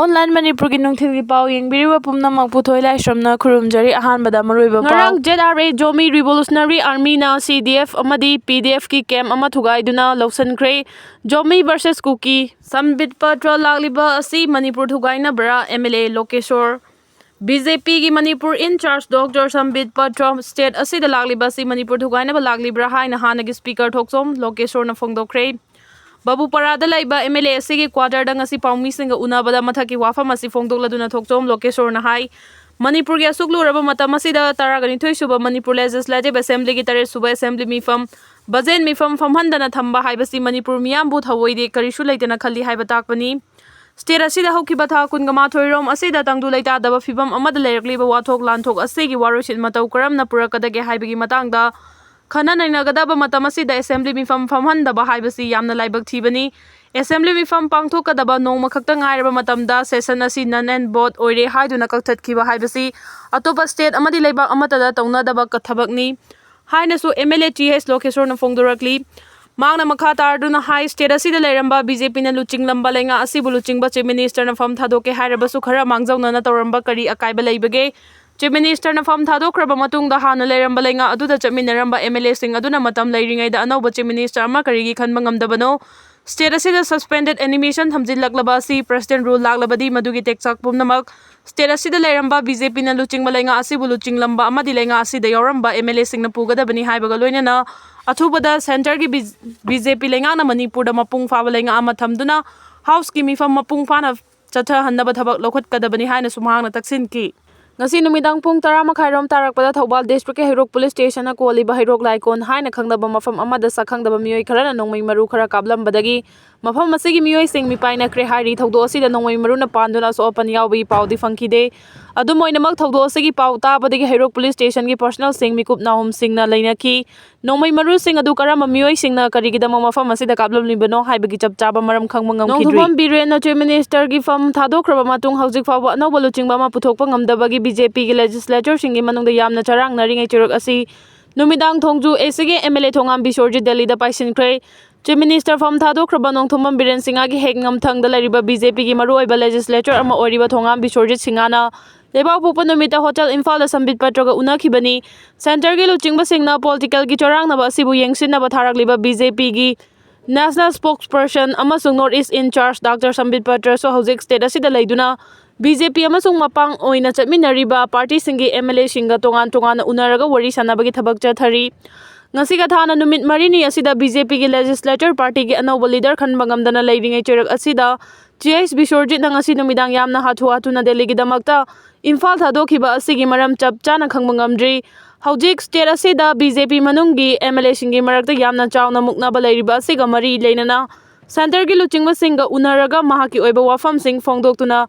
Online Manipur ki nungthil pau yengbiriwa pumnamak puthoi laisramna khurumjari ahanbada maruiba pau ngarang ZRA Zomi Revolutionary Army na CDF amadi PDF ki camp ama thugaiduna lausankhre Zomi versus KUKI sambit patra lagliba asi Manipur thugaina bra MLA Lokeshwar BJP ki Manipur in charge Dr. Sambit Patra state asida lagliba si Manipur thugaina ba laglibra haina hanagi speaker thoksom Lokeshwar na phongdokre Babu Parada laiba MLA asigi quarter dang asi paumi singa unabada mathaki wafam asi phongdokladuna thokchom Lokeshwar na hai Manipur gi asuklu raba matam asida taragani thoi suba Manipur Legislative Assembly gi tare suba assembly mifam bajen mifam famhandana thamba haibasi Manipur miyambu thawoide karishu leitena khalli haiba takpani State asida hokiba tha kungama thoirom asida tangdu leita daba fibam amada lerakliba wathok lanthok asigi waroshil matau karamna purakadage haibagi matangda Khana nainagadaba matam asida assembly mifam famhandaba haibasi yamna laibak thibani assembly mifam pangthokadaba nongma khakta ngairaba matamda session asi non and vote oire haiduna kakthatkiba haibasi atopa state amadi leibak amatada taunadaba kathabakni hainasu MLA TH Lokeshwar na phongdorakli Mangna makha tarduna high state asida leiramba BJP na luching lamba lenga asibu luchingba chief minister na fam thadoke hairabasu khara mangjauna na toramba kari akaiba leibage Chief Minister na fam thadokraba matungda hana leiramba lenga aduda chaminaramba MLA sing aduna matam leiringaida anauba Chief Minister ama karigi khanba ngamdabano State asida suspended animation thamjillaklaba si president rule laklabadi madugi tekchak pumnamak State asida leiramba BJP na luchingba lenga asibu luching lamba amadi lenga asida yauramba MLA sing na pugadabani haibaga loinana athubada center gi BJP lenga na Manipur da mapung faba lenga ama thamduna house ki mifam mapung phana chatha hannaba thabak lokhot kadabani haina sumhangna taksin ki Ngasi numidang pung 10:30 rom tarakpada Thobal district ke Hairok police station na koliba Hairok laikon haina khangdaba mafam amada sakhangdaba miyoi kharana nongmai maru khara kablambadagi mafam masigi miyoi sing mipaina kre hari thogdo asida nongmai maru na panduna so open yawi paudi fangkide adumoinamak thogdo asigi pauta badagi Hairok police station gi personal sing mikup nahum sing na lainaki nongmai maru sing adu karama miyoi sing na karigidama mafam asida kablamlibano haibagi chapchaba maram khangma ngamkidri nongthumam biren na chief minister gi fam thadokraba matung hawjik fawa anobalo chingba ma puthokpa ngamdabagi BJP ki legislature singi manungda yamna charang naringai churuk asi numidang thongju ACG MLA thongam Bisorji Delhi da paisinkhre Chief Minister fam thadokraba nongthumam biren singa gi hekngam thangda lariba BJP gi maru oiba legislature ama oriba thongam Bisorji singana Lebak pupa numita hotel Imphal da sambit patroga unakhibani center gi luchingba singna political gi charang na ba asibu yengsinna ba tharakliba BJP gi National spokesperson amasung Northeast in charge Dr. Sambit Patra so hojik state asida leiduna BJP amasung mapang oina chatminariba party singi MLA singa tongan unaraga wari sanabagi thabak chathari ngasiga thana numit marini asida BJP gi legislature party gi anauba leader khanba ngamdana leiringai cherak asida GS Bisorjit na ngasi numidang yamna hathu na Delhi gi damakta Imphal thadokhiba asigi maram chapchana khangba ngamdri Hawjik state asida BJP manunggi MLA singi marakta yamna chawna muknaba leiriba asiga mari leinana center gi luchingba singa unaraga mahaki oiba wafam sing phongdoktuna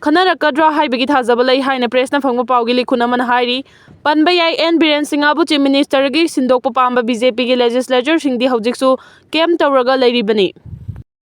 Kanarakadra haibagi thajaba lei haina press na phangma pawgi likhuna man hairi panba yai N Biren Singha bu chief minister gi sindokpa pamba BJP gi legislature singdi hawjiksu kem tawraga leiribani